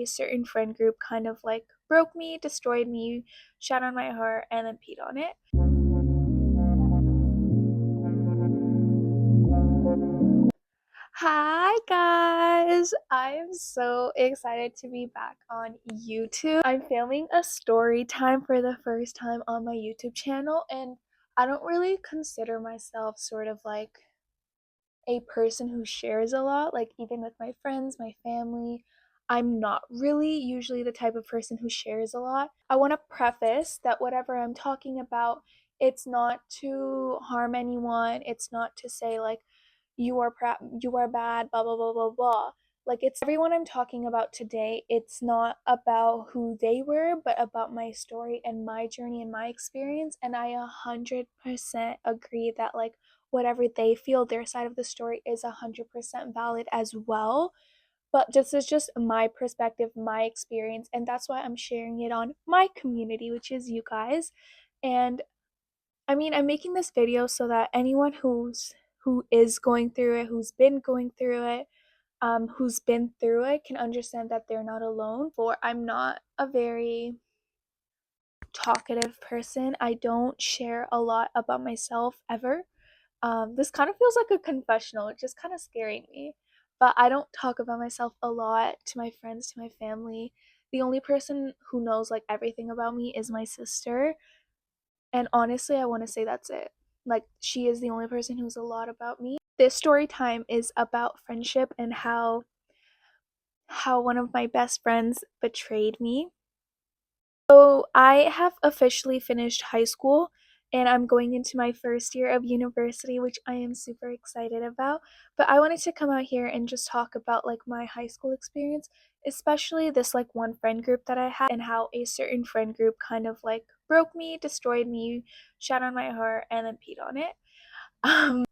a certain friend group kind of like broke me, destroyed me, shat on my heart, and then peed on it. Hi guys! I'm so excited to be back on YouTube. I'm filming a story time for the first time on my YouTube channel, and I don't really consider myself sort of like a person who shares a lot, like even with my friends, my family. I'm not really usually the type of person who shares a lot. I want to preface that whatever I'm talking about, it's not to harm anyone. It's not to say like you are bad, blah blah blah blah blah. Like it's everyone I'm talking about today. It's not about who they were, but about my story and my journey and my experience. And I 100% agree that like whatever they feel, their side of the story is 100% valid as well. But this is just my perspective, my experience, and that's why I'm sharing it on my community, which is you guys. And I mean, I'm making this video so that anyone who is going through it, who's been going through it, who's been through it can understand that they're not alone. For I'm not a very talkative person. I don't share a lot about myself ever. This kind of feels like a confessional, it's just kind of scaring me. But I don't talk about myself a lot to my friends, to my family. The only person who knows like everything about me is my sister. And honestly, I want to say that's it. Like, she is the only person who's a lot about me. This story time is about friendship and how one of my best friends betrayed me. So I have officially finished high school and I'm going into my first year of university, which I am super excited about. But I wanted to come out here and just talk about like my high school experience, especially this like one friend group that I had and how a certain friend group kind of like broke me, destroyed me, shat on my heart, and then peed on it.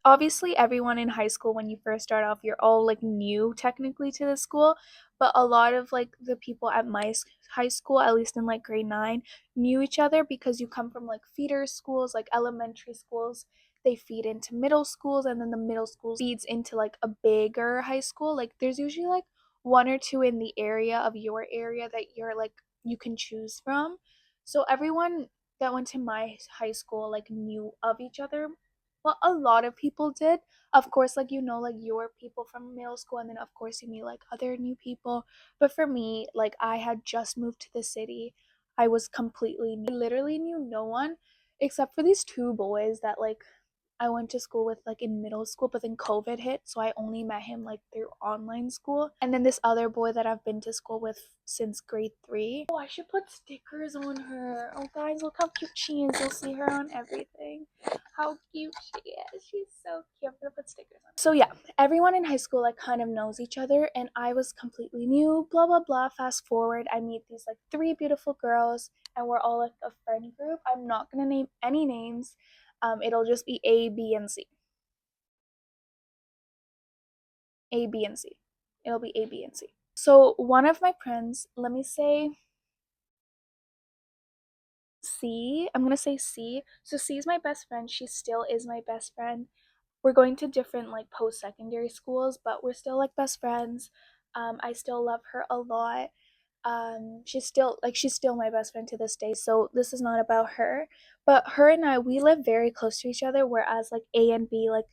Obviously, everyone in high school, when you first start off, you're all like new technically to the school, but a lot of like the people at my high school, at least in like grade 9, knew each other because you come from like feeder schools, like elementary schools. They feed into middle schools, and then the middle schools feeds into like a bigger high school. Like, there's usually like one or two in the area of your area that you're like you can choose from. So everyone that went to my high school like knew of each other. Well, a lot of people did. Of course, like like your people from middle school, and then of course you meet like other new people. But for me, like I had just moved to the city. I was completely new. I literally knew no one except for these two boys that like I went to school with like in middle school, but then COVID hit, so I only met him like through online school. And then this other boy that I've been to school with since grade 3. Oh, I should put stickers on her. Oh, guys, look how cute she is. You'll see her on everything. How cute she is. She's so cute. I'm gonna put stickers on her. So yeah, everyone in high school like kind of knows each other, and I was completely new. Blah blah blah. Fast forward, I meet these like three beautiful girls, and we're all like a friend group. I'm not gonna name any names. It'll just be A, B, and C. A, B, and C. It'll be A, B, and C. So one of my friends, let me say C. I'm gonna say C. So C is my best friend. She still is my best friend. We're going to different like post-secondary schools, but we're still like best friends. I still love her a lot. She's still my best friend to this day. So this is not about her, but her and I, we live very close to each other. Whereas like A and B, like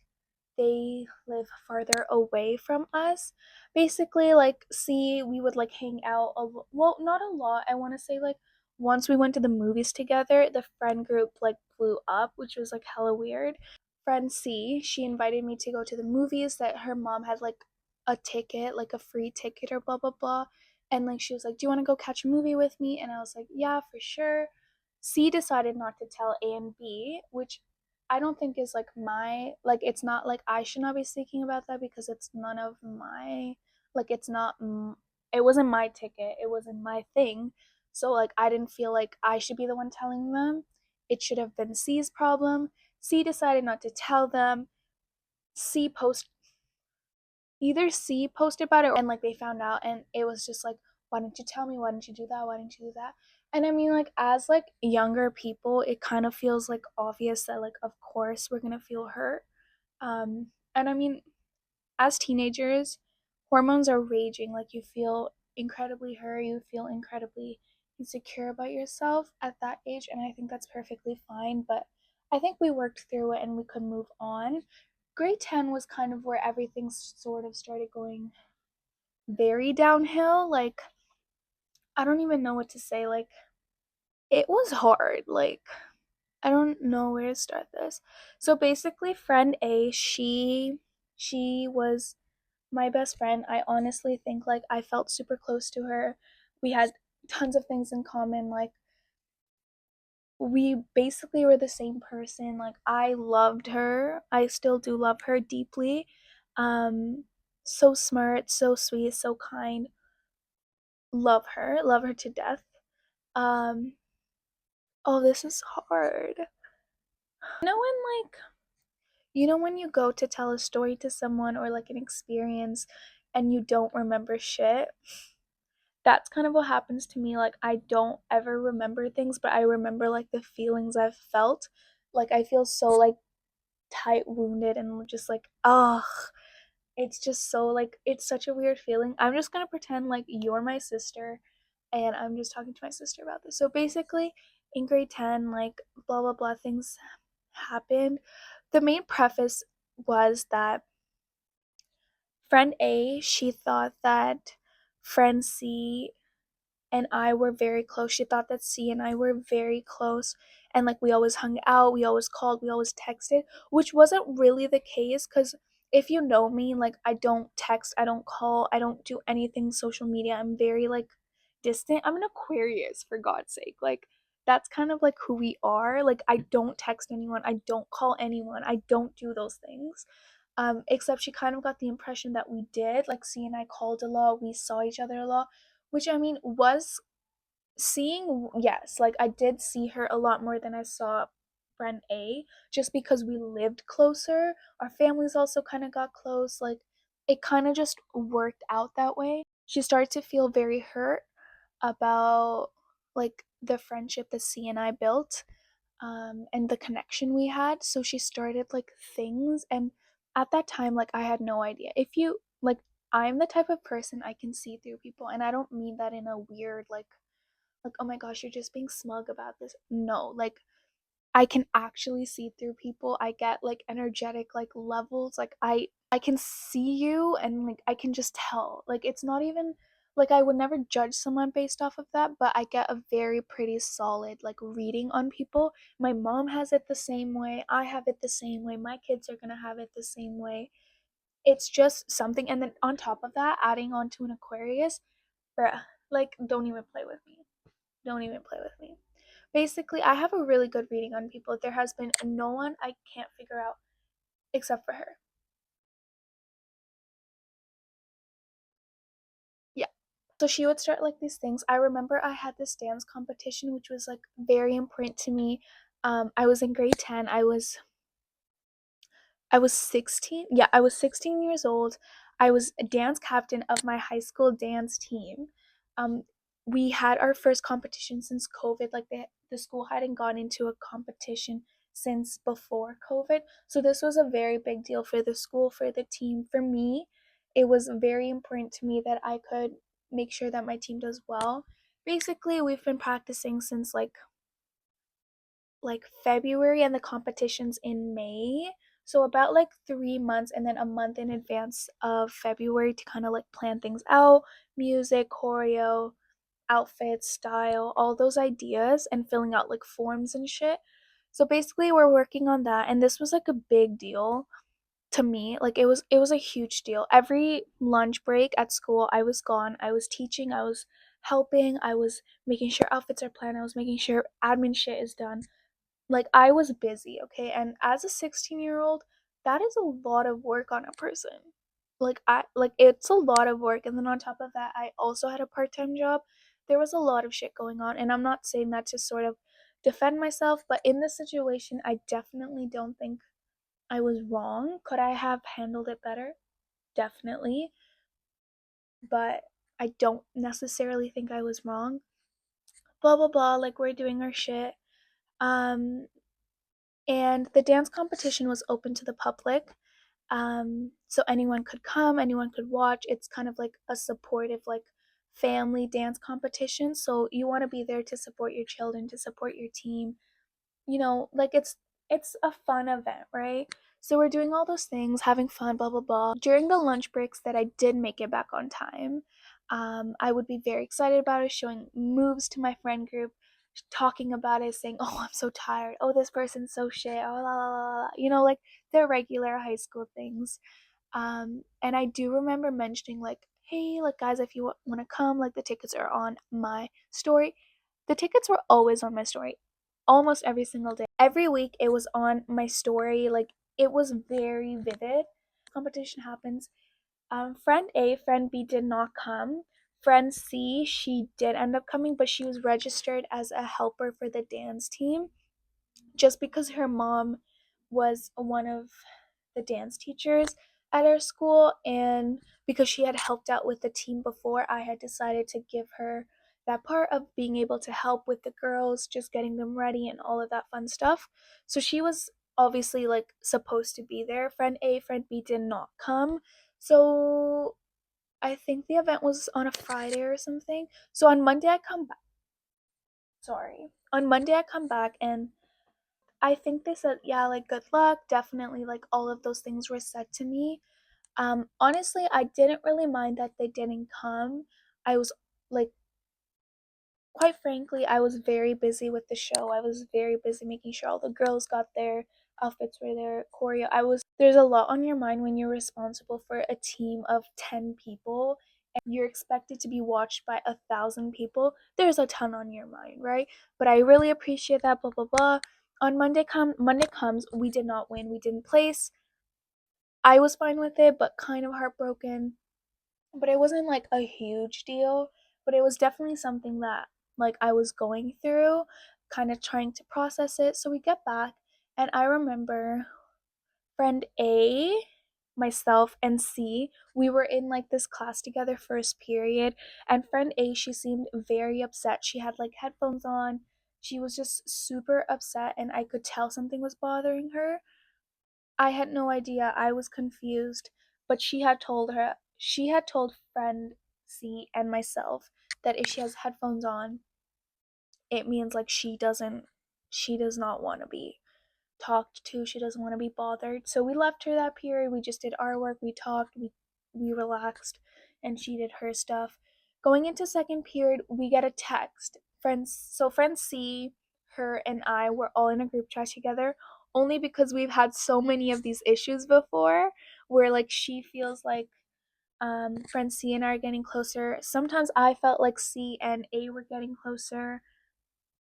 they live farther away from us. Basically, like, see, we would like hang out well, not a lot. I want to say like once we went to the movies together, the friend group like blew up, which was like hella weird. Friend C, she invited me to go to the movies that her mom had like a ticket, like a free ticket or blah blah blah. And like she was like, "Do you want to go catch a movie with me?" And I was like, "Yeah, for sure." C decided not to tell A and B, which I don't think is like it's not like I should not be speaking about that because it's none of my like it's not it wasn't my ticket, it wasn't my thing. So like I didn't feel like I should be the one telling them. It should have been C's problem. C decided not to tell them. C post Either C posted about it and like they found out and it was just like, why didn't you tell me? Why didn't you do that? Why didn't you do that? And I mean like as like younger people, it kind of feels like obvious that like of course we're gonna feel hurt. And I mean as teenagers, hormones are raging, like you feel incredibly hurt, you feel incredibly insecure about yourself at that age, and I think that's perfectly fine. But I think we worked through it and we could move on. Grade 10 was kind of where everything sort of started going very downhill. Like, I don't even know what to say. Like, it was hard. Like, I don't know where to start this. So basically, friend A, she was my best friend. I honestly think like I felt super close to her. We had tons of things in common. Like, we basically were the same person. Like, I loved her. I still do love her deeply. Um so smart, so sweet, so kind. Love her to death. Um oh, this is hard. You know when like when you go to tell a story to someone or like an experience and you don't remember shit? That's kind of what happens to me. Like, I don't ever remember things, but I remember like the feelings I've felt. Like, I feel so like tight wounded and just like, ugh. It's just so like it's such a weird feeling. I'm just gonna pretend like you're my sister and I'm just talking to my sister about this. So basically in grade 10, like blah blah blah things happened. The main preface was that friend A, she thought that friend C and I were very close. She thought that C and I were very close, and like we always hung out, we always called, we always texted, which wasn't really the case cuz if you know me, like I don't text, I don't call, I don't do anything social media. I'm very like distant. I'm an Aquarius, for God's sake. Like, that's kind of like who we are. Like, I don't text anyone, I don't call anyone, I don't do those things. Except she kind of got the impression that we did. Like, C and I called a lot, we saw each other a lot, which I mean was seeing, yes, like I did see her a lot more than I saw friend A, just because we lived closer. Our families also kind of got close. Like, it kind of just worked out that way. She started to feel very hurt about like the friendship that C and I built, and the connection we had. So she started like things, and at that time, like I had no idea. If you like, I'm the type of person I can see through people, and I don't mean that in a weird like oh my gosh, you're just being smug about this. No, like I can actually see through people. I get like energetic like levels. Like I can see you and like I can just tell. Like, it's not even like I would never judge someone based off of that, but I get a very pretty solid like reading on people. My mom has it the same way. I have it the same way. My kids are going to have it the same way. It's just something, and then on top of that, adding on to an Aquarius, bruh, like don't even play with me. Don't even play with me. Basically, I have a really good reading on people. There has been no one I can't figure out except for her. Yeah. So she would start like these things. I remember I had this dance competition, which was like very important to me. I was in grade 10. I was 16. Yeah, I was 16 years old. I was a dance captain of my high school dance team. Um, we had our first competition since COVID. Like, the school hadn't gone into a competition since before COVID. So this was a very big deal for the school, for the team, for me. It was very important to me that I could make sure that my team does well. Basically, we've been practicing since like February, and the competition's in May. So about like 3 months and then a month in advance of February to kind of like plan things out, music, choreo, outfits, style, all those ideas, and filling out like forms and shit. So basically we're working on that, and this was like a big deal to me. Like, it was a huge deal. Every lunch break at school I was gone. I was teaching, I was helping, I was making sure outfits are planned, I was making sure admin shit is done. Like, I was busy, okay? And as a 16-year-old, that is a lot of work on a person. Like, it's a lot of work, and then on top of that, I also had a part-time job. There was a lot of shit going on, and I'm not saying that to sort of defend myself, but in this situation, I definitely don't think I was wrong. Could I have handled it better? Definitely. But I don't necessarily think I was wrong. Blah blah blah, like we're doing our shit. Um and the dance competition was open to the public, so anyone could come, anyone could watch. It's kind of like a supportive like family dance competition, so you want to be there to support your children, to support your team. Like it's a fun event, right? So we're doing all those things, having fun, blah blah blah. During the lunch breaks that I did make it back on time, I would be very excited about it, showing moves to my friend group, talking about it, saying, "Oh, I'm so tired. Oh, this person's so shit. Oh, la la la la." Like their regular high school things. And I do remember mentioning like, "Hey, like guys, if you want to come, like the tickets are on my story." The tickets were always on my story, almost every single day. Every week it was on my story. Like it was very vivid. Competition happens. Friend A, friend B did not come. Friend C, she did end up coming, but she was registered as a helper for the dance team just because her mom was one of the dance teachers at our school, and because she had helped out with the team before, I had decided to give her that part of being able to help with the girls, just getting them ready and all of that fun stuff. So she was obviously like supposed to be there. Friend A, friend B did not come. So I think the event was on a Friday or something. So on Monday I come back. Sorry. On Monday I come back, and I think they said, yeah, like good luck. Definitely like all of those things were said to me. Honestly, I didn't really mind that they didn't come. I was like, quite frankly, I was very busy with the show. I was very busy making sure all the girls got their outfits were there, choreo. There's a lot on your mind when you're responsible for a team of 10 people and you're expected to be watched by 1,000 people. There's a ton on your mind, right? But I really appreciate that, blah, blah, blah. On Monday comes, we did not win. We didn't place. I was fine with it, but kind of heartbroken. But it wasn't like a huge deal, but it was definitely something that like I was going through, kind of trying to process it. So we get back, and I remember friend A, myself, and C, we were in like this class together first period, and friend A, she seemed very upset. She had like headphones on. She was just super upset, and I could tell something was bothering her. I had no idea. I was confused, but she had told friend C and myself that if she has headphones on, it means like she does not want to be talked to. She doesn't want to be bothered. So we left her that period. We just did our work. We talked. We relaxed, and she did her stuff. Going into second period, we get a text. Friend C, her, and I were all in a group chat together. Only because we've had so many of these issues before, where like she feels like friend C and I are getting closer. Sometimes I felt like C and A were getting closer.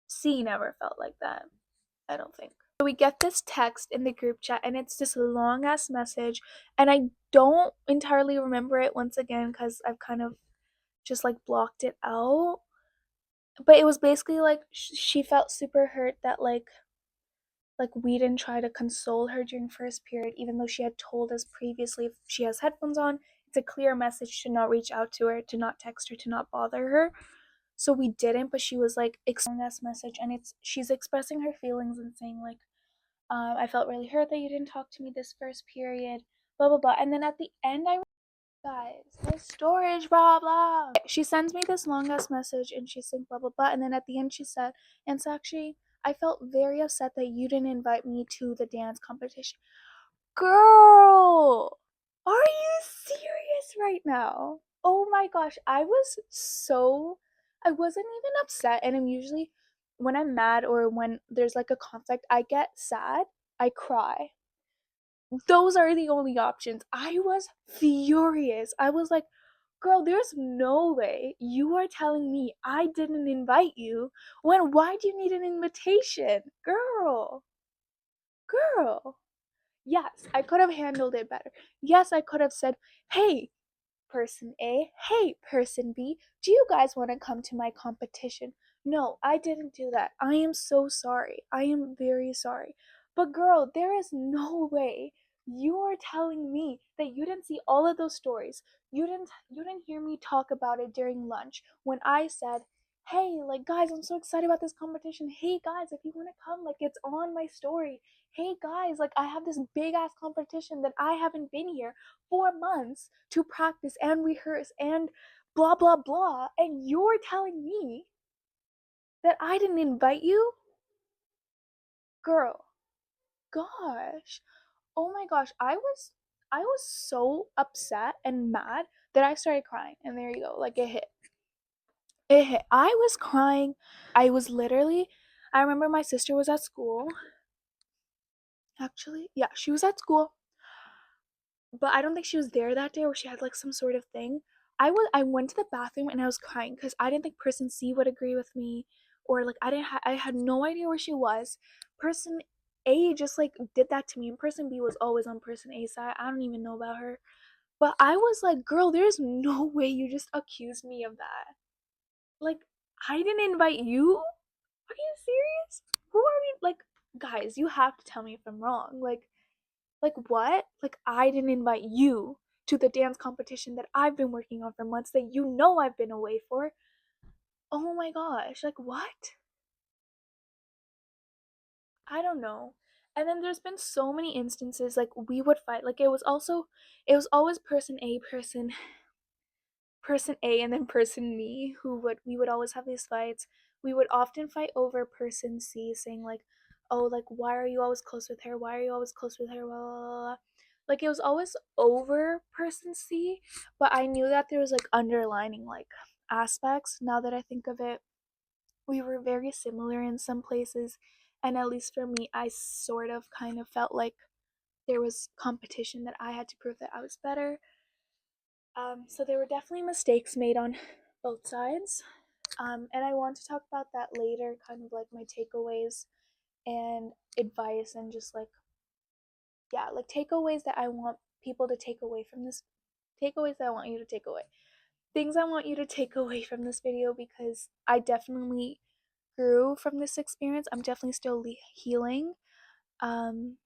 C never felt like that, I don't think. So we get this text in the group chat, and it's this long ass message, and I don't entirely remember it once again because I've kind of just like blocked it out. But it was basically like she felt super hurt that like we didn't try to console her during first period, even though she had told us previously if she has headphones on, it's a clear message to not reach out to her, to not text her, to not bother her. So we didn't, but she was like expressing this message, and she's expressing her feelings and saying like, I felt really hurt that you didn't talk to me this first period, blah blah blah. And then at the end, I guys, my storage, blah blah. She sends me this long ass message, and she's saying blah blah blah. And then at the end, she said, and so actually, I felt very upset that you didn't invite me to the dance competition. Girl, are you serious right now? Oh my gosh, I wasn't even upset, and I'm usually, when I'm mad or when there's like a conflict, I get sad, I cry. Those are the only options. I was furious. I was like, girl, there's no way you are telling me I didn't invite you when why do you need an invitation? Girl. Yes, I could have handled it better. Yes, I could have said, hey, person A, hey, person B, do you guys want to come to my competition? No, I didn't do that. I am so sorry. I am very sorry. But girl, there is no way you are telling me that you didn't see all of those stories. You didn't hear me talk about it during lunch when I said, "Hey, like guys, I'm so excited about this competition. Hey guys, if you want to come, like it's on my story. Hey guys, like I have this big ass competition that I haven't been here 4 months to practice and rehearse and blah blah blah, and you're telling me that I didn't invite you? Girl, gosh. Oh my gosh, I was so upset and mad that I started crying. And there you go. Like it hit. It hit. I was crying. I was literally I remember my sister was at school. Actually, yeah, she was at school, but I don't think she was there that day, or she had like some sort of thing. I went to the bathroom and I was crying because I didn't think person C would agree with me, or like I had no idea where she was. Person A just like did that to me, and person B was always on person A side. I don't even know about her, but I was like, girl, there's no way you just accused me of that. Like I didn't invite you. Are you serious? Who are we? Like, guys, you have to tell me if I'm wrong. Like what? Like I didn't invite you to the dance competition that I've been working on for months that you know I've been away for. Oh my gosh, like what? I don't know. And then there's been so many instances like we would fight. Like it was always person A and then person me who would we would always have these fights. We would often fight over person C, saying like, "Oh, like why are you always close with her? Why are you always close with her?" Blah, blah, blah, blah. Like it was always over person C, but I knew that there was like underlining like aspects. Now that I think of it, we were very similar in some places, and at least for me, I sort of kind of felt like there was competition that I had to prove that I was better. So there were definitely mistakes made on both sides. And I want to talk about that later, kind of like my takeaways and advice, and just like, yeah, like takeaways that I want people to take away from this, takeaways that I want you to take away, things I want you to take away from this video, because I definitely grew from this experience. I'm definitely still healing. Um,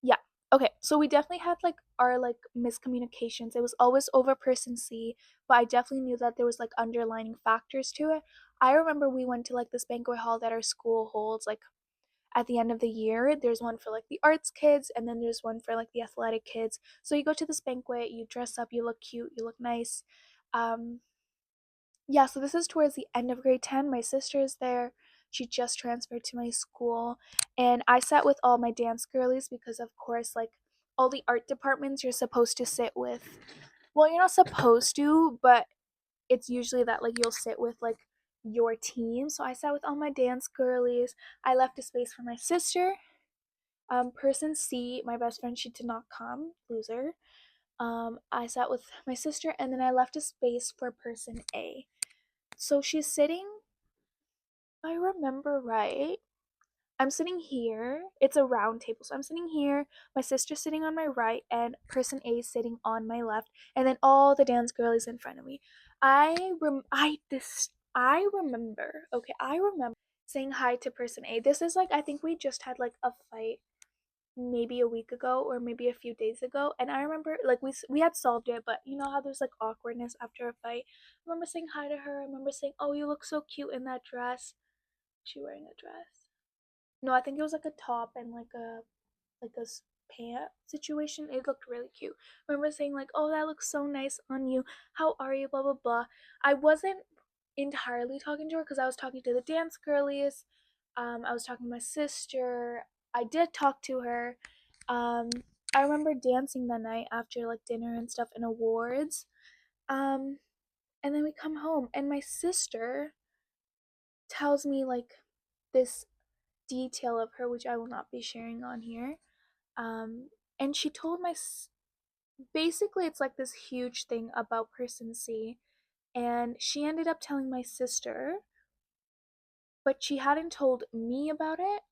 Yeah. Okay. So we definitely had like our like miscommunications. It was always over person C, but I definitely knew that there was like underlining factors to it. I remember we went to like this banquet hall that our school holds like at the end of the year. There's one for like the arts kids, and then there's one for like the athletic kids. So you go to this banquet, you dress up, you look cute, you look nice. Um yeah, so this is towards the end of grade 10. My sister is there. She just transferred to my school. And I sat with all my dance girlies because, of course, like all the art departments, you're supposed to sit with. Well, you're not supposed to, but it's usually that like you'll sit with like your team. So I sat with all my dance girlies. I left a space for my sister. Person C, my best friend, she did not come, loser. I sat with my sister, and then I left a space for person A. So she's sitting, if I remember right, I'm sitting here. It's a round table. So I'm sitting here, my sister's sitting on my right, and person A is sitting on my left, and then all the dance girlies in front of me. I remember saying hi to person A. This is like I think we just had like a fight maybe a week ago or maybe a few days ago, and I remember like we had solved it, but you know how there's like awkwardness after a fight. I remember saying hi to her. I remember saying, "Oh, you look so cute in that dress." Was she wearing a dress? No, I think it was like a top and like a pant situation. It looked really cute. I remember saying like, "Oh, that looks so nice on you. How are you?" Blah blah blah. I wasn't entirely talking to her because I was talking to the dance girlies. I was talking to my sister. I did talk to her. Um, I remember dancing that night after like dinner and stuff and awards. Um, and then we come home, and my sister tells me like this detail of her, which I will not be sharing on here. And she told basically it's like this huge thing about person C, and she ended up telling my sister, but she hadn't told me about it.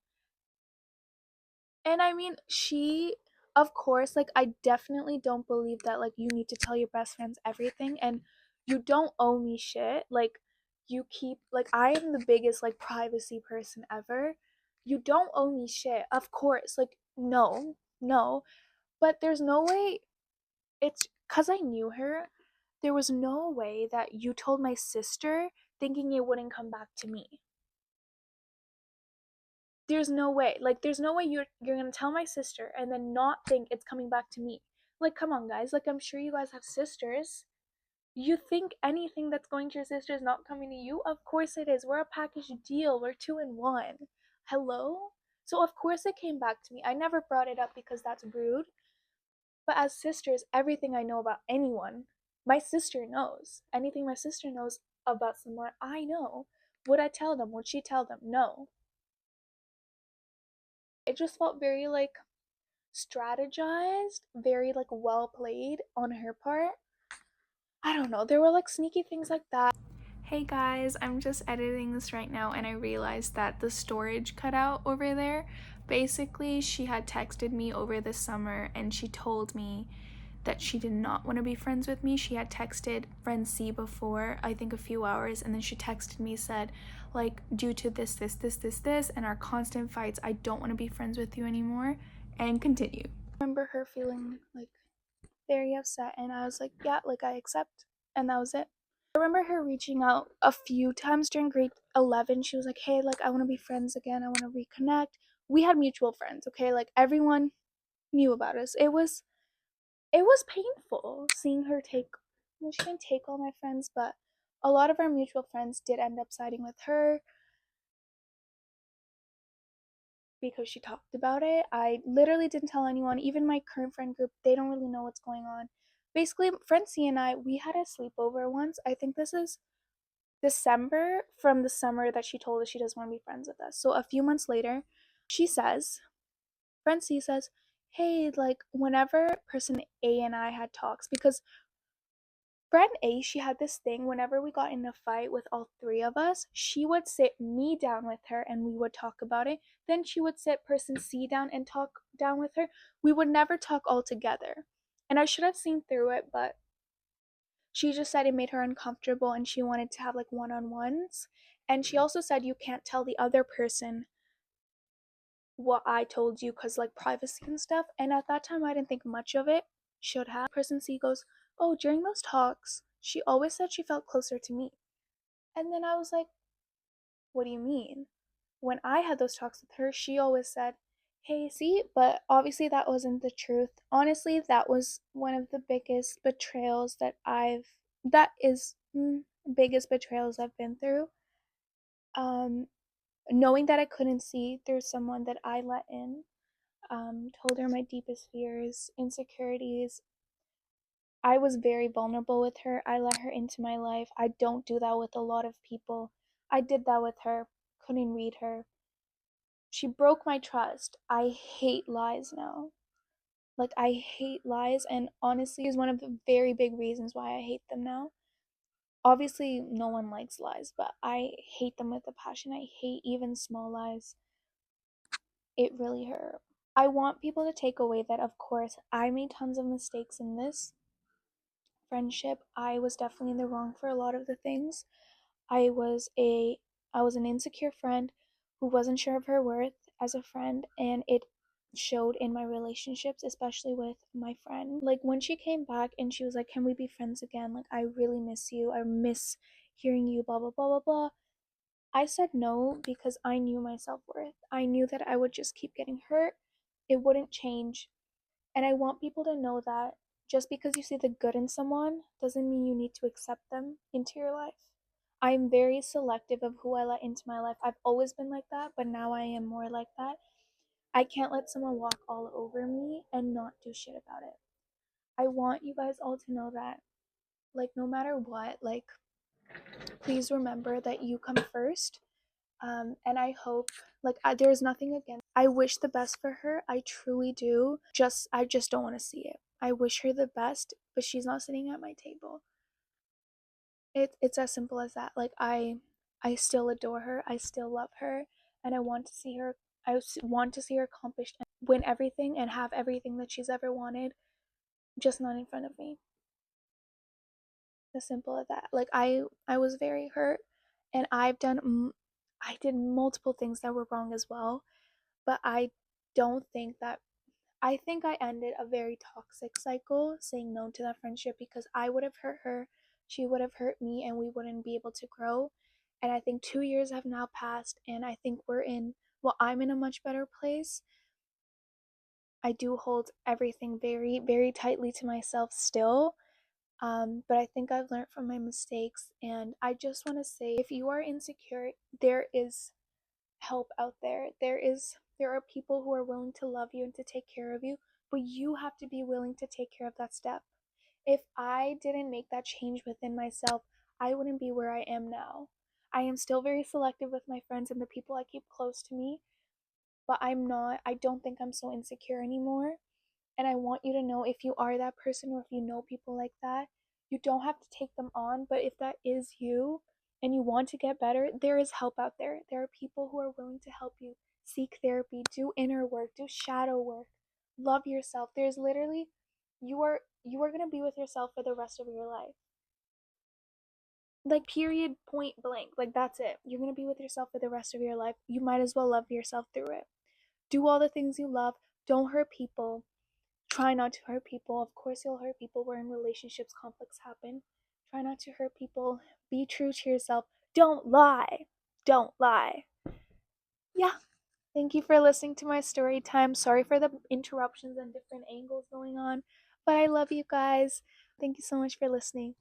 And I mean, of course, like, I definitely don't believe that, like, you need to tell your best friends everything, and you don't owe me shit. Like, I am the biggest, like, privacy person ever. You don't owe me shit. Of course. Like, no, no. But there's no way, it's because I knew her, there was no way that you told my sister thinking it wouldn't come back to me. There's no way. Like there's no way you're gonna tell my sister and then not think it's coming back to me. Like come on guys. Like I'm sure you guys have sisters. You think anything that's going to your sister is not coming to you? Of course it is. We're a package deal. We're two in one. Hello? So of course it came back to me. I never brought it up because that's rude. But as sisters, everything I know about anyone, my sister knows. Anything my sister knows about someone, I know. Would I tell them? Would she tell them? No. It just felt very like strategized, very like well played on her part. I don't know. There were like sneaky things like that. Hey guys, I'm just editing this right now and I realized that the storage cut out over there. Basically, she had texted me over the summer and she told me that she did not want to be friends with me. She had texted friend C before, I think a few hours, and then she texted me, said, like, due to this, and our constant fights, I don't want to be friends with you anymore, and continue. I remember her feeling like very upset, and I was like, yeah, like I accept, and that was it. I remember her reaching out a few times during grade 11. She was like, hey, like, I want to be friends again. I want to reconnect. We had mutual friends, okay? Like, everyone knew about us. It was painful seeing her take, well, she didn't take all my friends, but a lot of our mutual friends did end up siding with her because she talked about it. I literally didn't tell anyone, even my current friend group, they don't really know what's going on. Basically, friend C and I, we had a sleepover once. I think this is December from the summer that she told us she doesn't want to be friends with us. So a few months later, she says, friend C says, hey, like whenever person A and I had talks, because friend A, she had this thing whenever we got in a fight with all three of us, she would sit me down with her and we would talk about it. Then she would sit person C down and talk down with her. We would never talk all together. And I should have seen through it, but she just said it made her uncomfortable and she wanted to have like one on ones. And she also said you can't tell the other person what I told you because like privacy and stuff. And at that time, I didn't think much of it. Should have. Person C goes, oh, during those talks, she always said she felt closer to me. And then I was like, what do you mean? When I had those talks with her, she always said, hey, see, but obviously that wasn't the truth. Honestly, that was one of the biggest betrayals that is biggest betrayals I've been through. Um, Knowing that I couldn't see through someone that I let in, told her my deepest fears, insecurities. I was very vulnerable with her. I let her into my life. I don't do that with a lot of people. I did that with her. Couldn't read her. She broke my trust. I hate lies now. Like, I hate lies, and honestly, is one of the very big reasons why I hate them now. Obviously, no one likes lies, but I hate them with a passion. I hate even small lies. It really hurt. I want people to take away that, of course, I made tons of mistakes in this friendship. I was definitely in the wrong for a lot of the things. I was a I was an insecure friend who wasn't sure of her worth as a friend, and it showed in my relationships, especially with my friend. Like when she came back and she was like, "Can we be friends again? Like I really miss you. I miss hearing you blah blah blah blah blah." I said no because I knew my self-worth. I knew that I would just keep getting hurt. It wouldn't change. And I want people to know that just because you see the good in someone doesn't mean you need to accept them into your life. I'm very selective of who I let into my life. I've always been like that, but now I am more like that. I can't let someone walk all over me and not do shit about it. I want you guys all to know that, like, no matter what, like, please remember that you come first. And I hope, like, there's nothing against. I wish the best for her. I truly do. I just don't want to see it. I wish her the best, but she's not sitting at my table. It's as simple as that. Like I still adore her. I still love her, and I want to see her. Want to see her accomplished and win everything and have everything that she's ever wanted, just not in front of me. As simple as that. Like I was very hurt, and I did multiple things that were wrong as well, but I don't think that I think I ended a very toxic cycle saying no to that friendship because I would have hurt her, she would have hurt me, and we wouldn't be able to grow. And I think 2 years have now passed, and I think I'm in a much better place. I do hold everything very, very tightly to myself still. But I think I've learned from my mistakes, and I just want to say, if you are insecure, there is help out there. There are people who are willing to love you and to take care of you, but you have to be willing to take care of that step. If I didn't make that change within myself, I wouldn't be where I am now. I am still very selective with my friends and the people I keep close to me, but I don't think I'm so insecure anymore. And I want you to know, if you are that person or if you know people like that, you don't have to take them on. But if that is you and you want to get better, there is help out there. There are people who are willing to help you seek therapy, do inner work, do shadow work, love yourself. There's literally, you are going to be with yourself for the rest of your life. Like, period, point blank. Like, that's it. You're going to be with yourself for the rest of your life. You might as well love yourself through it. Do all the things you love. Don't hurt people. Try not to hurt people. Of course, you'll hurt people. We're in relationships, conflicts happen. Try not to hurt people. Be true to yourself. Don't lie. Don't lie. Yeah. Thank you for listening to my story time. Sorry for the interruptions and different angles going on, but I love you guys. Thank you so much for listening.